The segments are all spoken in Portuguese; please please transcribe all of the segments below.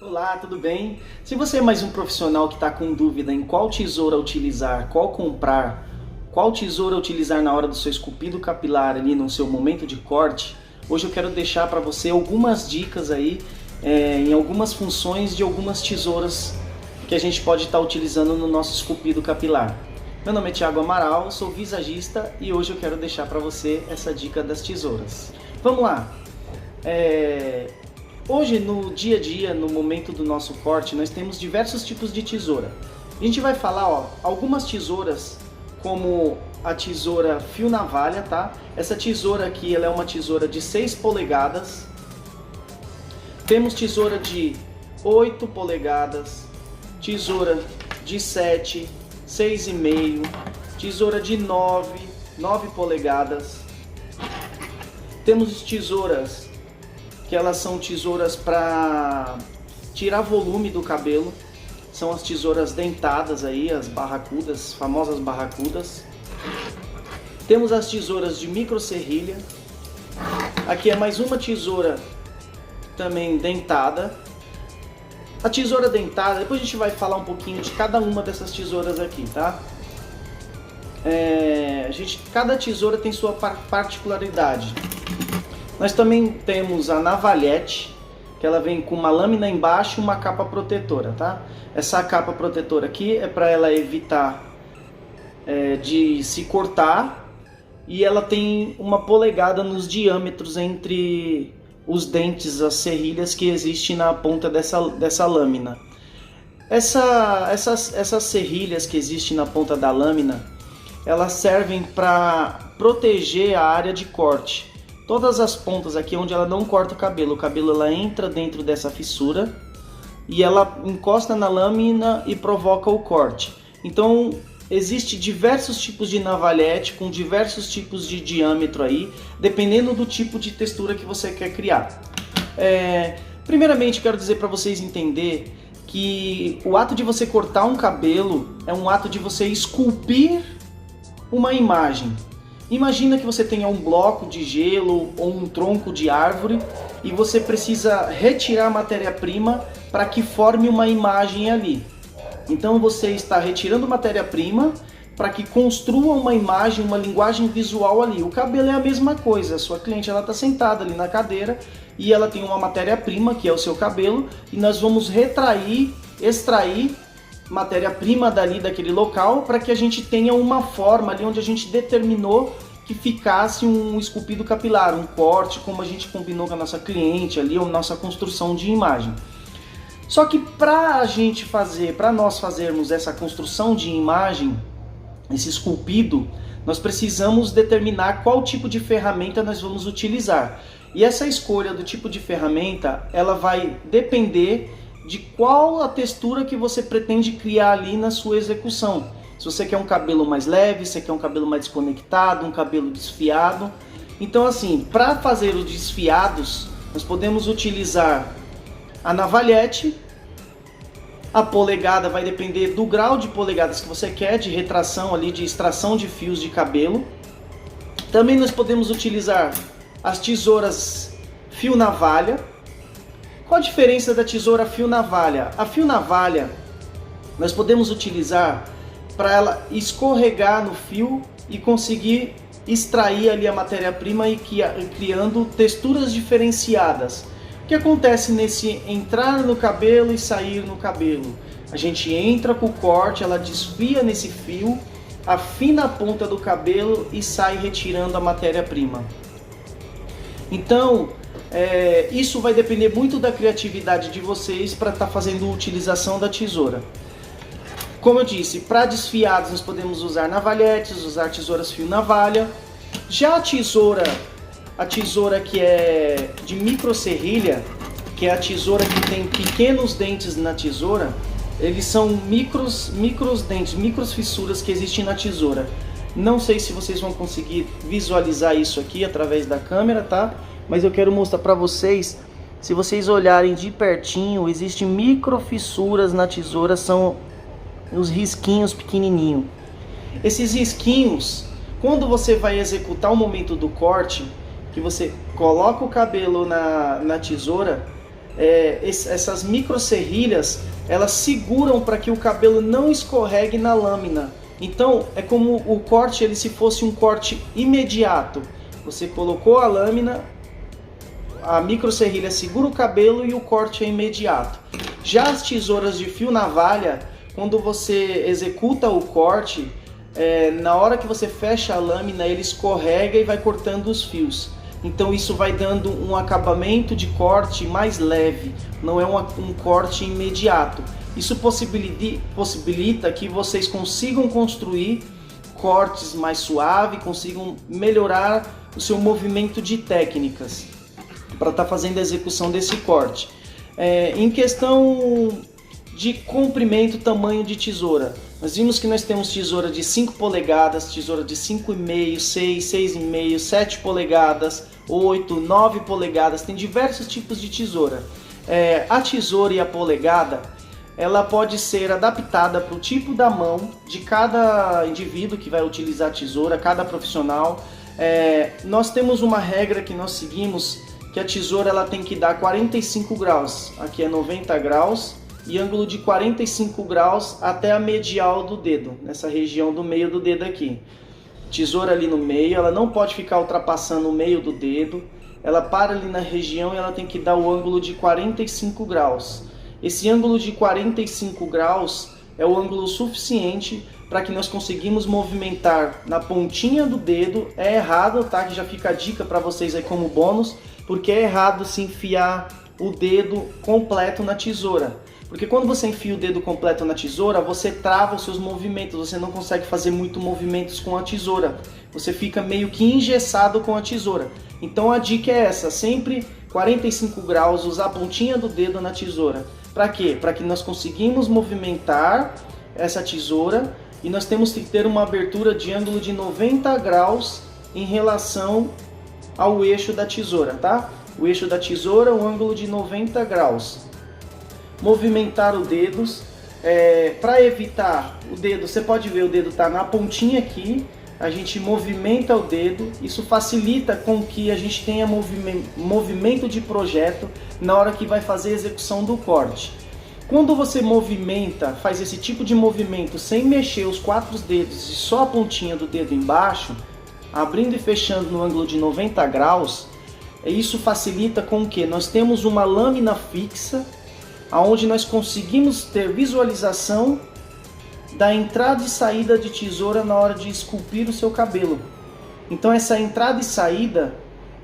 Olá, tudo bem? Se você é mais um profissional que está com dúvida em qual tesoura utilizar, qual comprar, qual tesoura utilizar na hora do seu esculpido capilar ali no seu momento de corte, hoje eu quero deixar para você algumas dicas aí em algumas funções de algumas tesouras que a gente pode estar utilizando no nosso esculpido capilar. Meu nome é Thiago Amaral, sou visagista e hoje eu quero deixar para você essa dica das tesouras. Vamos lá! Hoje, no dia a dia, no momento do nosso corte, nós temos diversos tipos de tesoura. A gente vai falar, algumas tesouras, como a tesoura fio navalha, tá? Essa tesoura aqui, ela é uma tesoura de 6 polegadas. Temos tesoura de 8 polegadas, tesoura de 7, 6,5, tesoura de 9 polegadas. Temos tesouras que elas são tesouras para tirar volume do cabelo, são as tesouras dentadas aí, as barracudas, famosas barracudas. Temos as tesouras de micro serrilha. Aqui é mais uma tesoura também dentada. A tesoura dentada, depois a gente vai falar um pouquinho de cada uma dessas tesouras aqui, tá? Cada tesoura tem sua particularidade. Nós também temos a navalhete, que ela vem com uma lâmina embaixo e uma capa protetora, tá? Essa capa protetora aqui é para ela evitar de se cortar, e ela tem 1 polegada nos diâmetros entre os dentes, as serrilhas que existem na ponta dessa lâmina. Essas serrilhas que existem na ponta da lâmina, elas servem para proteger a área de corte. Todas as pontas aqui onde ela não corta o cabelo ela entra dentro dessa fissura e ela encosta na lâmina e provoca o corte. Então existe diversos tipos de navalhete com diversos tipos de diâmetro aí, dependendo do tipo de textura que você quer criar. Primeiramente quero dizer para vocês entender que o ato de você cortar um cabelo é um ato de você esculpir uma imagem. Imagina que você tenha um bloco de gelo ou um tronco de árvore e você precisa retirar a matéria-prima para que forme uma imagem ali. Então você está retirando matéria-prima para que construa uma imagem, uma linguagem visual ali. O cabelo é a mesma coisa. A sua cliente está sentada ali na cadeira e ela tem uma matéria-prima que é o seu cabelo, e nós vamos extrair matéria-prima daquele local para que a gente tenha uma forma ali onde a gente determinou que ficasse um esculpido capilar, um corte, como a gente combinou com a nossa cliente ali, ou nossa construção de imagem. Só que para nós fazermos essa construção de imagem, esse esculpido, nós precisamos determinar qual tipo de ferramenta nós vamos utilizar. E essa escolha do tipo de ferramenta, ela vai depender de qual a textura que você pretende criar ali na sua execução. Se você quer um cabelo mais leve, se você quer um cabelo mais desconectado, um cabelo desfiado. Então assim, para fazer os desfiados, nós podemos utilizar a navalhete. A polegada vai depender do grau de polegadas que você quer, de retração ali, de extração de fios de cabelo. Também nós podemos utilizar as tesouras fio navalha. Qual a diferença da tesoura fio navalha? A fio navalha nós podemos utilizar para ela escorregar no fio e conseguir extrair ali a matéria-prima e criando texturas diferenciadas. O que acontece nesse entrar no cabelo e sair no cabelo? A gente entra com o corte, ela desfia nesse fio, afina a ponta do cabelo e sai retirando a matéria-prima. Então, isso vai depender muito da criatividade de vocês para estar fazendo a utilização da tesoura. Como eu disse, para desfiados nós podemos usar navalhetes, usar tesouras fio navalha. Já a tesoura que é de micro serrilha, que é a tesoura que tem pequenos dentes na tesoura, eles são micros dentes, micros fissuras que existem na tesoura. Não sei se vocês vão conseguir visualizar isso aqui através da câmera, tá? Mas eu quero mostrar para vocês. Se vocês olharem de pertinho, existem micro fissuras na tesoura, são os risquinhos pequenininhos. Esses risquinhos, quando você vai executar o momento do corte, que você coloca o cabelo na tesoura, essas micro serrilhas, elas seguram para que o cabelo não escorregue na lâmina. Então é como o corte ele se fosse um corte imediato. Você colocou a lâmina, a micro serrilha segura o cabelo e o corte é imediato. Já as tesouras de fio navalha, quando você executa o corte, na hora que você fecha a lâmina, ele escorrega e vai cortando os fios. Então isso vai dando um acabamento de corte mais leve, não é um corte imediato. Isso possibilita que vocês consigam construir cortes mais suaves, consigam melhorar o seu movimento de técnicas para estar fazendo a execução desse corte. Em questão de comprimento, tamanho de tesoura, nós vimos que nós temos tesoura de 5 polegadas, tesoura de 5,5, 6, 6,5, 7 polegadas, 8, 9 polegadas, tem diversos tipos de tesoura. A tesoura e a polegada, ela pode ser adaptada para o tipo da mão de cada indivíduo que vai utilizar a tesoura, cada profissional. Nós temos uma regra que nós seguimos, que a tesoura ela tem que dar 45 graus, aqui é 90 graus, e ângulo de 45 graus até a medial do dedo, nessa região do meio do dedo aqui. Tesoura ali no meio, ela não pode ficar ultrapassando o meio do dedo, ela para ali na região e ela tem que dar o ângulo de 45 graus. Esse ângulo de 45 graus é o ângulo suficiente para que nós conseguimos movimentar na pontinha do dedo. É errado, tá? Que já fica a dica para vocês aí como bônus, porque é errado se enfiar o dedo completo na tesoura. Porque quando você enfia o dedo completo na tesoura, você trava os seus movimentos, você não consegue fazer muito movimentos com a tesoura. Você fica meio que engessado com a tesoura. Então a dica é essa, sempre 45 graus, usar a pontinha do dedo na tesoura. Para quê? Para que nós conseguimos movimentar essa tesoura e nós temos que ter uma abertura de ângulo de 90 graus em relação ao eixo da tesoura, tá? O eixo da tesoura, o ângulo de 90 graus. Movimentar os dedos, para evitar o dedo, você pode ver o dedo tá na pontinha aqui, a gente movimenta o dedo, isso facilita com que a gente tenha movimento de projeto na hora que vai fazer a execução do corte. Quando você movimenta, faz esse tipo de movimento sem mexer os 4 dedos e só a pontinha do dedo embaixo, abrindo e fechando no ângulo de 90 graus, isso facilita com que nós temos uma lâmina fixa, onde nós conseguimos ter visualização da entrada e saída de tesoura na hora de esculpir o seu cabelo. Então essa entrada e saída,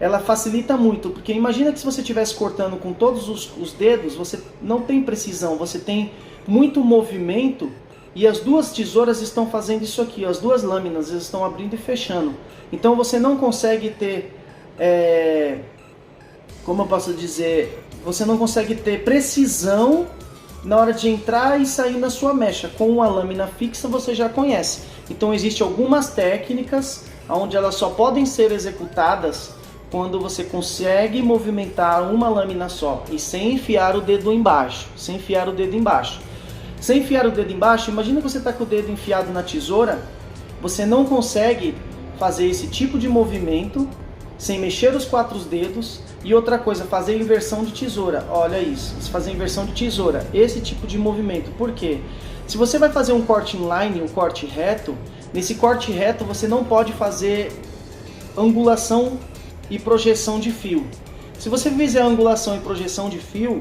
ela facilita muito, porque imagina que se você estivesse cortando com todos os dedos, você não tem precisão, você tem muito movimento e as duas tesouras estão fazendo isso aqui, as duas lâminas estão abrindo e fechando. Então você não consegue ter, como eu posso dizer, você não consegue ter precisão na hora de entrar e sair na sua mecha. Com uma lâmina fixa você já conhece. Então existem algumas técnicas onde elas só podem ser executadas quando você consegue movimentar uma lâmina só e sem enfiar o dedo embaixo. Sem enfiar o dedo embaixo. Sem enfiar o dedo embaixo, imagina que você está com o dedo enfiado na tesoura, você não consegue fazer esse tipo de movimento sem mexer os 4 dedos. E outra coisa, fazer inversão de tesoura. Olha isso, fazer inversão de tesoura, esse tipo de movimento. Por quê? Se você vai fazer um corte inline, um corte reto, nesse corte reto você não pode fazer angulação e projeção de fio. Se você fizer angulação e projeção de fio,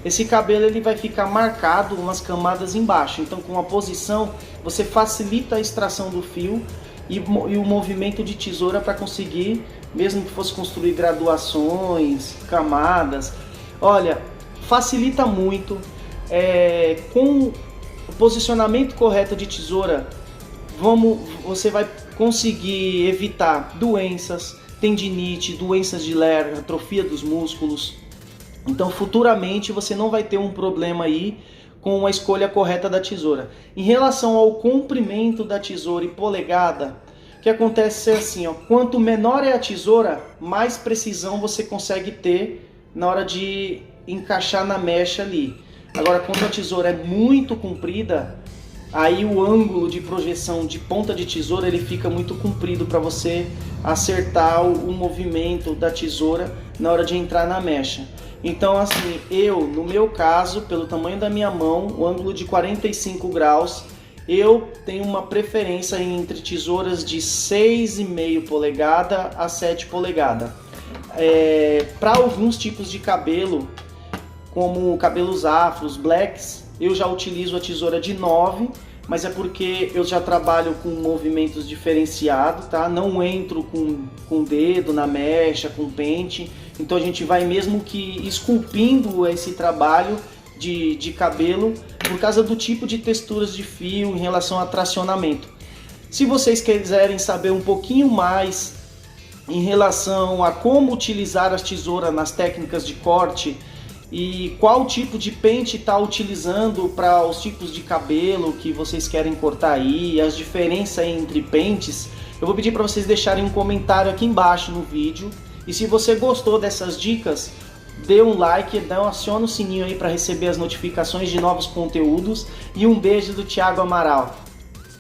esse cabelo ele vai ficar marcado umas camadas embaixo. Então com a posição você facilita a extração do fio e o movimento de tesoura para conseguir, mesmo que fosse construir graduações, camadas. Olha, facilita muito. Com o posicionamento correto de tesoura, você vai conseguir evitar doenças, tendinite, doenças de Lerner, atrofia dos músculos. Então futuramente você não vai ter um problema aí com a escolha correta da tesoura. Em relação ao comprimento da tesoura e polegada, o que acontece é assim, ó, quanto menor é a tesoura, mais precisão você consegue ter na hora de encaixar na mecha ali. Agora, quando a tesoura é muito comprida, aí o ângulo de projeção de ponta de tesoura ele fica muito comprido para você acertar o movimento da tesoura na hora de entrar na mecha. Então assim, no meu caso, pelo tamanho da minha mão, o ângulo de 45 graus, eu tenho uma preferência entre tesouras de 6,5 polegada a 7 polegadas. Para alguns tipos de cabelo, como cabelos afros, blacks, eu já utilizo a tesoura de 9, mas é porque eu já trabalho com movimentos diferenciados, tá? Não entro com o dedo na mecha, com pente, então a gente vai mesmo que esculpindo esse trabalho de cabelo por causa do tipo de texturas de fio em relação a tracionamento. Se vocês quiserem saber um pouquinho mais em relação a como utilizar as tesouras nas técnicas de corte e qual tipo de pente está utilizando para os tipos de cabelo que vocês querem cortar aí, as diferenças entre pentes, eu vou pedir para vocês deixarem um comentário aqui embaixo no vídeo. E se você gostou dessas dicas, dê um like, aciona o sininho aí para receber as notificações de novos conteúdos. E um beijo do Thiago Amaral.